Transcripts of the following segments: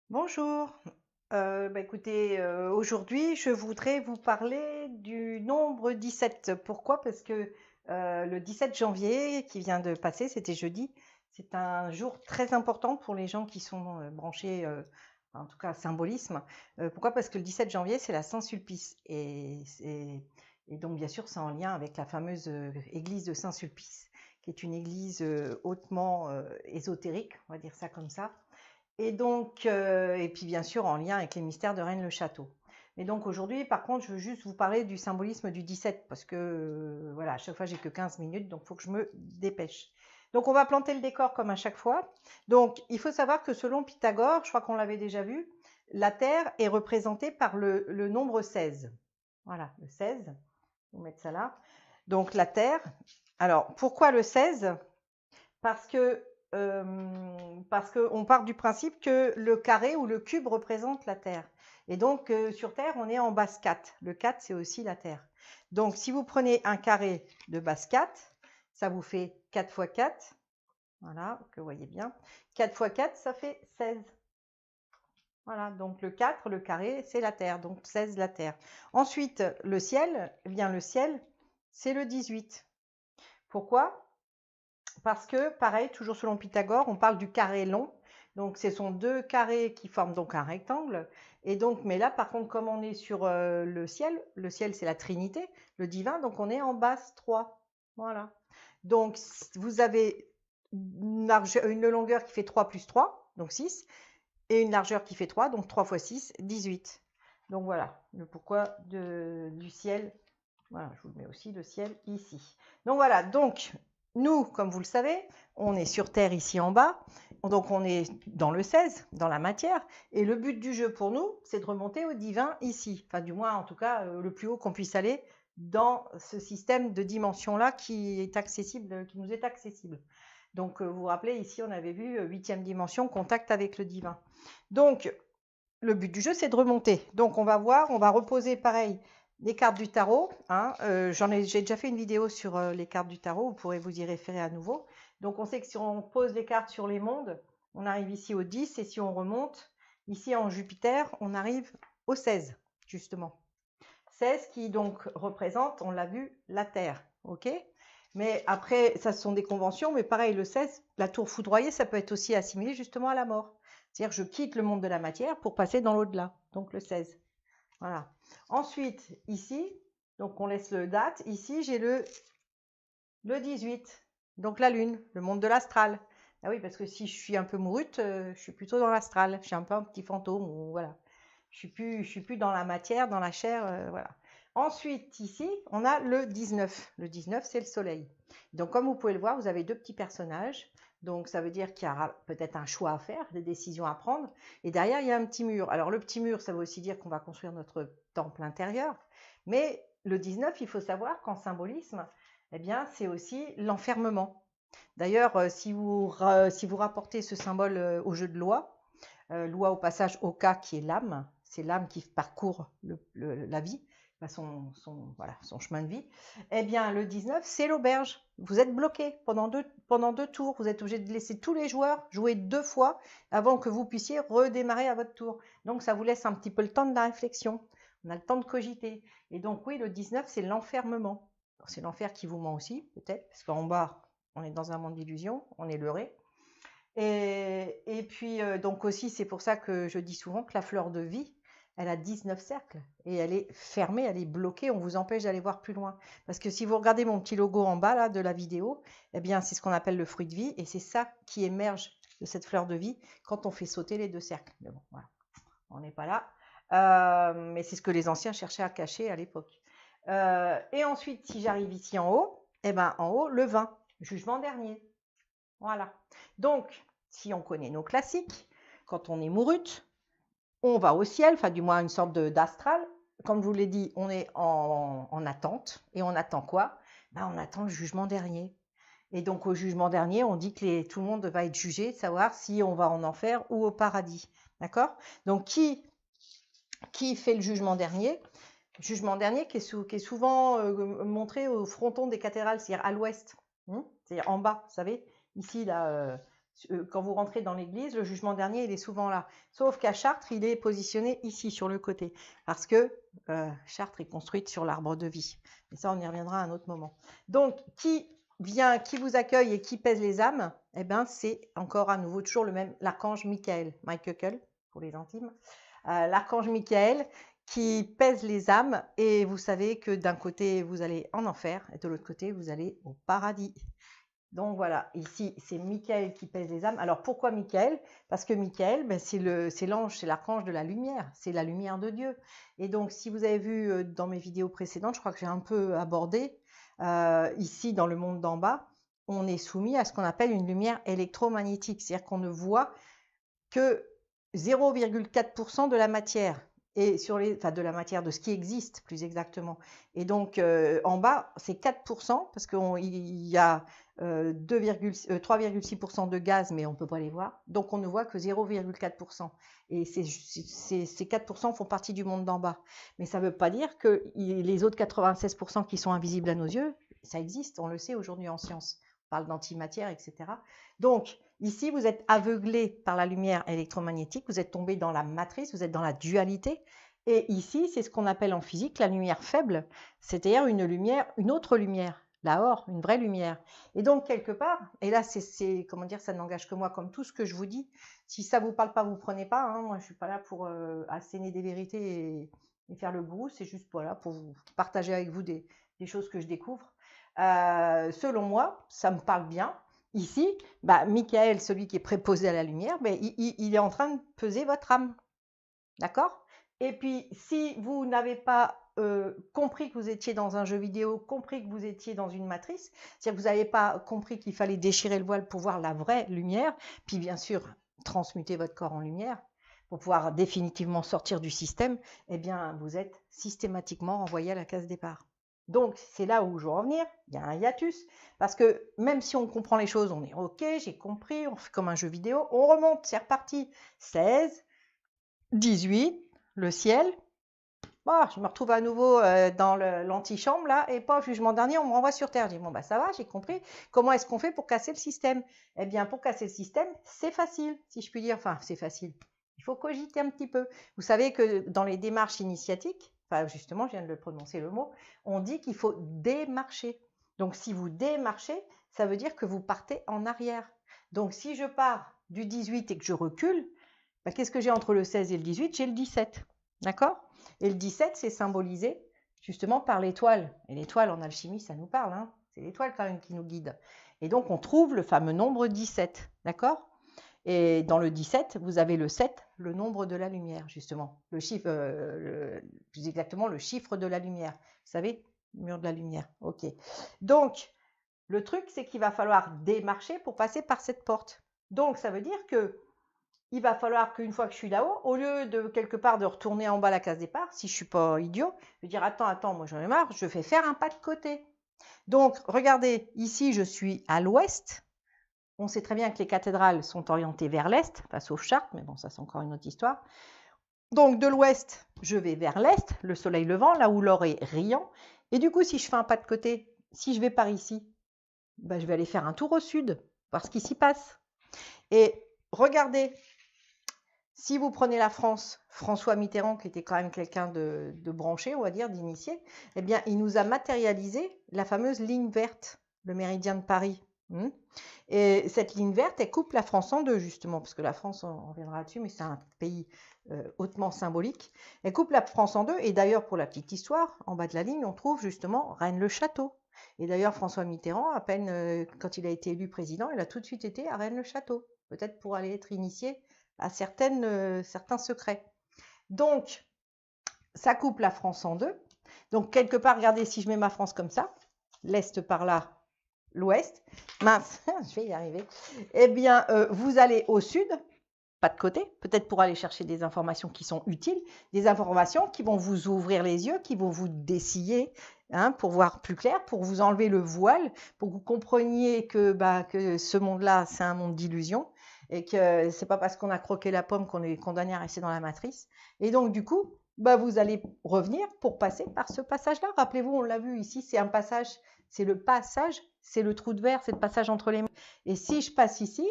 Bonjour. Écoutez, aujourd'hui, je voudrais vous parler du nombre 17. Pourquoi? Parce que le 17 janvier qui vient de passer, c'était jeudi, c'est un jour très important pour les gens qui sont branchés, en tout cas symbolisme. Pourquoi? Parce que le 17 janvier, c'est la Saint-Sulpice. Et donc, bien sûr, c'est en lien avec la fameuse église de Saint-Sulpice, qui est une église hautement ésotérique, on va dire ça comme ça. Et donc, et puis bien sûr en lien avec les mystères de Rennes-le-Château. Mais donc aujourd'hui, par contre, je veux juste vous parler du symbolisme du 17 parce que voilà, à chaque fois j'ai que 15 minutes, donc il faut que je me dépêche. Donc on va planter le décor comme à chaque fois. Donc il faut savoir que selon Pythagore, je crois qu'on l'avait déjà vu, la Terre est représentée par le nombre 16. Voilà, le 16. Je vais mettre ça là. Donc la Terre. Alors pourquoi le 16? Parce que parce qu'on part du principe que le carré ou le cube représente la Terre. Et donc, sur Terre, on est en base 4. Le 4, c'est aussi la Terre. Donc, si vous prenez un carré de base 4, ça vous fait 4 fois 4. Voilà, que vous voyez bien. 4 fois 4, ça fait 16. Voilà, donc le 4, le carré, c'est la Terre. Donc 16, la Terre. Ensuite, le ciel, eh bien le ciel, c'est le 18. Pourquoi? Parce que, pareil, toujours selon Pythagore, on parle du carré long. Donc, ce sont deux carrés qui forment donc un rectangle. Et donc, mais là, par contre, comme on est sur le ciel, c'est la Trinité, le divin, donc on est en base 3. Voilà. Donc, vous avez une longueur qui fait 3 plus 3, donc 6, et une largeur qui fait 3, donc 3 fois 6, 18. Donc, voilà le pourquoi du ciel. Voilà, je vous le mets aussi, le ciel, ici. Donc voilà, donc nous, comme vous le savez, on est sur Terre ici en bas, donc on est dans le 16, dans la matière, et le but du jeu pour nous, c'est de remonter au divin ici, enfin du moins en tout cas le plus haut qu'on puisse aller dans ce système de dimension-là qui est accessible, qui nous est accessible. Donc vous vous rappelez, ici on avait vu 8e dimension, contact avec le divin. Donc le but du jeu, c'est de remonter. Donc, on va voir, on va reposer pareil les cartes du tarot. Hein. J'ai déjà fait une vidéo sur les cartes du tarot, vous pourrez vous y référer à nouveau. Donc, on sait que si on pose les cartes sur les mondes, on arrive ici au 10, et si on remonte, ici en Jupiter, on arrive au 16, justement. 16 qui donc représente, on l'a vu, la Terre. OK? Mais après, ça ce sont des conventions, mais pareil, le 16, la tour foudroyée, ça peut être aussi assimilé justement à la mort. C'est-à-dire, je quitte le monde de la matière pour passer dans l'au-delà. Donc le 16. Voilà. Ensuite, ici, donc on laisse le date. Ici, j'ai le 18. Donc la lune, le monde de l'astral. Ah oui, parce que si je suis un peu mourute, je suis plutôt dans l'astral. Je suis un peu un petit fantôme. Ou voilà. Je suis plus dans la matière, dans la chair. Voilà. Ensuite, ici, on a le 19. Le 19, c'est le soleil. Donc, comme vous pouvez le voir, vous avez deux petits personnages. Donc, ça veut dire qu'il y aura peut-être un choix à faire, des décisions à prendre. Et derrière, il y a un petit mur. Alors, le petit mur, ça veut aussi dire qu'on va construire notre temple intérieur. Mais le 19, il faut savoir qu'en symbolisme, eh bien, c'est aussi l'enfermement. D'ailleurs, si vous rapportez ce symbole au jeu de loi, loi au passage Oka qui est l'âme, c'est l'âme qui parcourt la vie, voilà, son chemin de vie, eh bien le 19, c'est l'auberge. Vous êtes bloqué pendant deux tours, vous êtes obligé de laisser tous les joueurs jouer deux fois avant que vous puissiez redémarrer à votre tour. Donc ça vous laisse un petit peu le temps de la réflexion, on a le temps de cogiter. Et donc oui, le 19, c'est l'enfermement. C'est l'enfer qui vous ment aussi, peut-être, parce qu'en bas, on est dans un monde d'illusions, on est leurré. Et puis, donc aussi, c'est pour ça que je dis souvent que la fleur de vie, elle a 19 cercles et elle est fermée, elle est bloquée, on vous empêche d'aller voir plus loin. Parce que si vous regardez mon petit logo en bas là, de la vidéo, eh bien, c'est ce qu'on appelle le fruit de vie et c'est ça qui émerge de cette fleur de vie quand on fait sauter les deux cercles. Mais bon, voilà, on n'est pas là. Mais c'est ce que les anciens cherchaient à cacher à l'époque. Et ensuite, si j'arrive ici en haut, eh ben, en haut, le 20, jugement dernier. Voilà. Donc, si on connaît nos classiques, quand on est mourute, on va au ciel, enfin du moins une sorte d'astral. Comme je vous l'ai dit, on est en attente. Et on attend quoi? Ben, on attend le jugement dernier. Et donc au jugement dernier, on dit que tout le monde va être jugé, de savoir si on va en enfer ou au paradis. D'accord? Donc qui fait le jugement dernier? Jugement dernier qui est souvent montré au fronton des cathédrales, c'est-à-dire à l'ouest. C'est-à-dire en bas, vous savez, ici, là, quand vous rentrez dans l'église, le jugement dernier, il est souvent là. Sauf qu'à Chartres, il est positionné ici, sur le côté. Parce que Chartres est construite sur l'arbre de vie. Et ça, on y reviendra à un autre moment. Donc, qui vient, qui vous accueille et qui pèse les âmes? Eh bien, c'est encore à nouveau toujours le même, l'archange Michael, Michael, pour les intimes. L'archange Michael qui pèse les âmes. Et vous savez que d'un côté, vous allez en enfer et de l'autre côté, vous allez au paradis. Donc voilà, ici c'est Michael qui pèse les âmes. Alors pourquoi Michael? Parce que Michael, ben, c'est l'ange, c'est l'archange de la lumière, c'est la lumière de Dieu. Et donc si vous avez vu dans mes vidéos précédentes, je crois que j'ai un peu abordé, ici dans le monde d'en bas, on est soumis à ce qu'on appelle une lumière électromagnétique, c'est-à-dire qu'on ne voit que 0,4% de la matière. Et sur les, enfin de la matière, de ce qui existe plus exactement. Et donc en bas, c'est 4%, parce qu'il y a 3,6% de gaz, mais on ne peut pas les voir. Donc on ne voit que 0,4%. Et ces 4% font partie du monde d'en bas. Mais ça ne veut pas dire que les autres 96% qui sont invisibles à nos yeux, ça existe, on le sait aujourd'hui en science. On parle d'antimatière, etc. Donc, ici, vous êtes aveuglé par la lumière électromagnétique, vous êtes tombé dans la matrice, vous êtes dans la dualité. Et ici, c'est ce qu'on appelle en physique la lumière faible, c'est-à-dire une lumière, une autre lumière, la or, une vraie lumière. Et donc, quelque part, et là, comment dire, ça n'engage que moi, comme tout ce que je vous dis. Si ça ne vous parle pas, vous ne prenez pas. Hein, moi, je ne suis pas là pour asséner des vérités et faire le gourou, c'est juste voilà, pour vous partager avec vous des choses que je découvre. Selon moi, ça me parle bien. Ici, bah, Michael, celui qui est préposé à la lumière, bah, il est en train de peser votre âme. D'accord? Et puis, si vous n'avez pas compris que vous étiez dans un jeu vidéo, compris que vous étiez dans une matrice, c'est-à-dire que vous n'avez pas compris qu'il fallait déchirer le voile pour voir la vraie lumière, puis bien sûr, transmuter votre corps en lumière, pour pouvoir définitivement sortir du système, eh bien, vous êtes systématiquement renvoyé à la case départ. Donc, c'est là où je veux en venir, il y a un hiatus, parce que même si on comprend les choses, on est OK, j'ai compris, on fait comme un jeu vidéo, on remonte, c'est reparti, 16, 18, le ciel, bah, je me retrouve à nouveau dans l'antichambre, là, et pas jugement dernier, on me renvoie sur Terre. Je dis, bon, bah ça va, j'ai compris, comment est-ce qu'on fait pour casser le système? Eh bien, pour casser le système, c'est facile, si je puis dire, enfin, c'est facile, il faut cogiter un petit peu. Vous savez que dans les démarches initiatiques, enfin justement, je viens de le prononcer le mot, on dit qu'il faut démarcher. Donc si vous démarchez, ça veut dire que vous partez en arrière. Donc si je pars du 18 et que je recule, bah, qu'est-ce que j'ai entre le 16 et le 18? J'ai le 17, d'accord? Et le 17, c'est symbolisé justement par l'étoile. Et l'étoile en alchimie, ça nous parle, hein, c'est l'étoile quand même qui nous guide. Et donc on trouve le fameux nombre 17, d'accord? Et dans le 17, vous avez le 7, le nombre de la lumière, justement. Le chiffre, plus exactement, le chiffre de la lumière. Vous savez, mur de la lumière. OK. Donc, le truc, c'est qu'il va falloir démarcher pour passer par cette porte. Donc, ça veut dire que il va falloir qu'une fois que je suis là-haut, au lieu de quelque part de retourner en bas la case départ, si je ne suis pas idiot, je vais dire attends, moi j'en ai marre, je vais faire un pas de côté. Donc, regardez, ici je suis à l'ouest. On sait très bien que les cathédrales sont orientées vers l'est, enfin, sauf Chartres, mais bon, ça c'est encore une autre histoire. Donc de l'ouest, je vais vers l'est, le soleil levant, là où l'or est riant. Et du coup, si je fais un pas de côté, si je vais par ici, ben, je vais aller faire un tour au sud, voir ce qui s'y passe. Et regardez, si vous prenez la France, François Mitterrand, qui était quand même quelqu'un de branché, on va dire, d'initié, eh bien, il nous a matérialisé la fameuse ligne verte, le méridien de Paris. Et cette ligne verte, elle coupe la France en deux, justement, parce que la France, on reviendra là-dessus, mais c'est un pays hautement symbolique. Elle coupe la France en deux, et d'ailleurs, pour la petite histoire, en bas de la ligne, on trouve justement Rennes-le-Château. Et d'ailleurs, François Mitterrand, à peine quand il a été élu président, il a tout de suite été à Rennes-le-Château, peut-être pour aller être initié à certains secrets. Donc, ça coupe la France en deux. Donc, quelque part, regardez, si je mets ma France comme ça, l'Est par là, l'Ouest, mince, je vais y arriver, eh bien, vous allez au sud, pas de côté, peut-être pour aller chercher des informations qui sont utiles, des informations qui vont vous ouvrir les yeux, qui vont vous dessiller, hein, pour voir plus clair, pour vous enlever le voile, pour que vous compreniez que ce monde-là, c'est un monde d'illusions, et que c'est pas parce qu'on a croqué la pomme qu'on est condamné à rester dans la matrice. Et donc, du coup, vous allez revenir pour passer par ce passage-là. Rappelez-vous, on l'a vu ici, c'est un passage, c'est le passage, c'est le trou de verre, c'est le passage entre les mains. Et si je passe ici,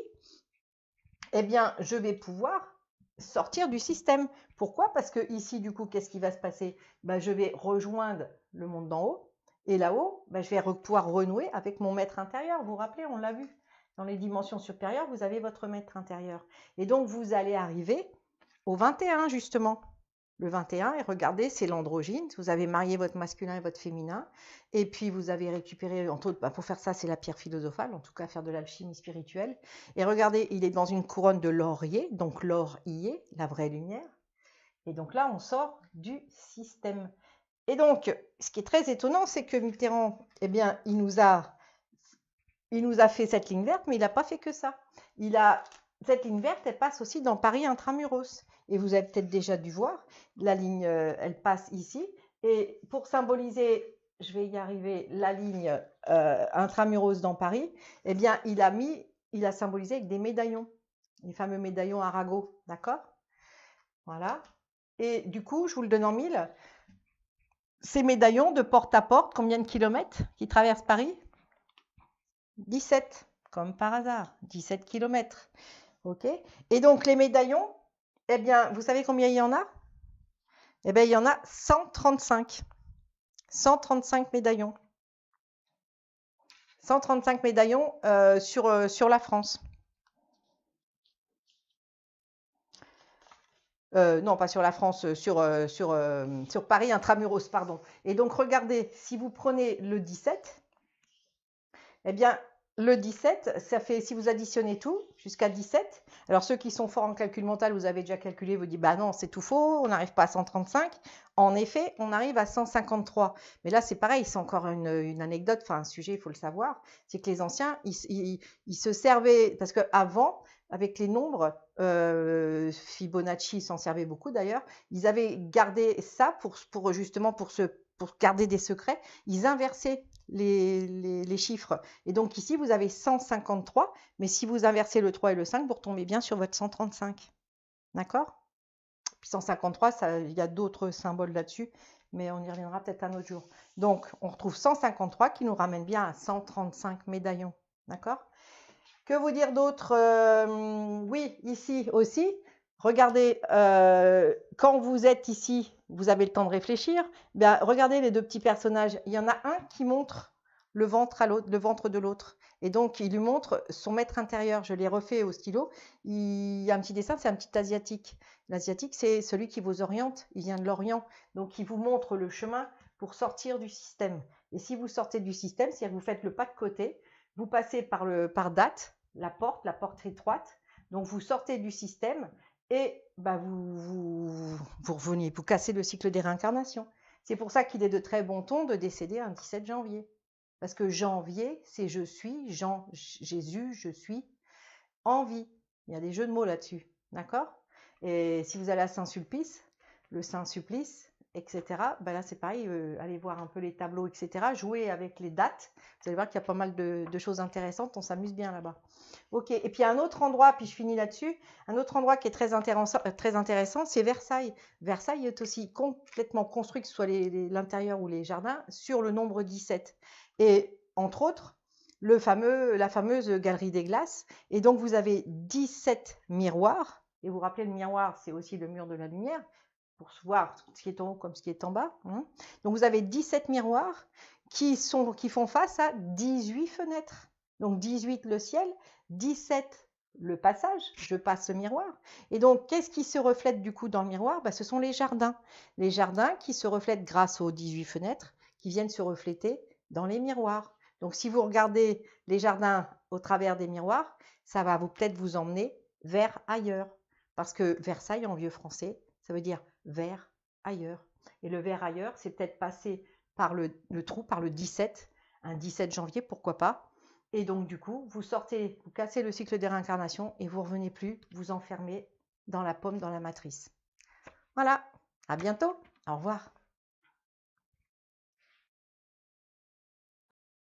eh bien, je vais pouvoir sortir du système. Pourquoi? Parce que ici, du coup, qu'est-ce qui va se passer? Ben, je vais rejoindre le monde d'en haut. Et là-haut, ben, je vais pouvoir renouer avec mon maître intérieur. Vous vous rappelez, on l'a vu. Dans les dimensions supérieures, vous avez votre maître intérieur. Et donc, vous allez arriver au 21, justement. Le 21, et regardez, c'est l'androgyne. Vous avez marié votre masculin et votre féminin. Et puis, vous avez récupéré, entre autres, pour faire ça, c'est la pierre philosophale, en tout cas, faire de l'alchimie spirituelle. Et regardez, il est dans une couronne de laurier, donc l'or y est, la vraie lumière. Et donc là, on sort du système. Et donc, ce qui est très étonnant, c'est que Mitterrand, eh bien, il nous a fait cette ligne verte, mais il n'a pas fait que ça. Cette ligne verte, elle passe aussi dans Paris Intramuros. Et vous avez peut-être déjà dû voir, la ligne, elle passe ici. Et pour symboliser, je vais y arriver, la ligne Intramuros dans Paris, eh bien, il a symbolisé avec des médaillons, les fameux médaillons Arago, d'accord? Voilà. Et du coup, je vous le donne en mille. Ces médaillons de porte à porte, combien de kilomètres qui traversent Paris? 17, comme par hasard, 17 kilomètres. OK? Et donc, les médaillons, eh bien, vous savez combien il y en a? Eh bien, il y en a 135. 135 médaillons. 135 médaillons sur la France. Non, pas sur la France, sur Paris Intramuros, pardon. Et donc, regardez, si vous prenez le 17, eh bien, le 17, ça fait, si vous additionnez tout, jusqu'à 17, alors ceux qui sont forts en calcul mental, vous avez déjà calculé, vous dites, bah non, c'est tout faux, on n'arrive pas à 135. En effet, on arrive à 153. Mais là, c'est pareil, c'est encore une anecdote, enfin un sujet, il faut le savoir, c'est que les anciens, ils se servaient, parce qu'avant, avec les nombres, Fibonacci s'en servait beaucoup d'ailleurs, ils avaient gardé ça pour justement pour garder des secrets, ils inversaient les chiffres. Et donc ici, vous avez 153, mais si vous inversez le 3 et le 5, vous retombez bien sur votre 135. D'accord? Puis 153, il y a d'autres symboles là-dessus, mais on y reviendra peut-être un autre jour. Donc, on retrouve 153 qui nous ramène bien à 135 médaillons. D'accord? Que vous dire d'autre? Oui, ici aussi. Regardez, quand vous êtes ici, vous avez le temps de réfléchir. Bien, regardez les deux petits personnages. Il y en a un qui montre le ventre à l'autre, le ventre de l'autre. Et donc, il lui montre son maître intérieur. Je l'ai refait au stylo. Il y a un petit dessin, c'est un petit asiatique. L'asiatique, c'est celui qui vous oriente. Il vient de l'Orient. Donc, il vous montre le chemin pour sortir du système. Et si vous sortez du système, c'est-à-dire que vous faites le pas de côté, vous passez par date, la porte étroite. Donc, vous sortez du système et bah, vous revenez, vous cassez le cycle des réincarnations. C'est pour ça qu'il est de très bon ton de décéder un 17 janvier. Parce que janvier, c'est je suis, Jésus, je suis en vie. Il y a des jeux de mots là-dessus. D'accord? Et si vous allez à Saint-Sulpice, le Saint-Supplice, etc., ben là c'est pareil, allez voir un peu les tableaux, etc., jouer avec les dates. Vous allez voir qu'il y a pas mal de choses intéressantes, on s'amuse bien là-bas. Ok, et puis un autre endroit, puis je finis là-dessus, un autre endroit qui est très intéressant, c'est Versailles. Versailles est aussi complètement construit, que ce soit l'intérieur ou les jardins, sur le nombre 17. Et entre autres, la fameuse galerie des glaces. Et donc, vous avez 17 miroirs. Et vous vous rappelez, le miroir, c'est aussi le mur de la lumière, pour voir ce qui est en haut comme ce qui est en bas. Donc, vous avez 17 miroirs qui font face à 18 fenêtres. Donc, 18 le ciel, 17 le passage, je passe le miroir. Et donc, qu'est-ce qui se reflète du coup dans le miroir? Ce sont les jardins. Les jardins qui se reflètent grâce aux 18 fenêtres qui viennent se refléter dans les miroirs. Donc, si vous regardez les jardins au travers des miroirs, ça va peut-être vous emmener vers ailleurs. Parce que Versailles, en vieux français, ça veut dire vers ailleurs. Et le vers ailleurs, c'est peut-être passer par le trou, par le 17, un 17 janvier, pourquoi pas. Et donc, du coup, vous sortez, vous cassez le cycle des réincarnations et vous ne revenez plus, vous enfermez dans la pomme, dans la matrice. Voilà, à bientôt, au revoir.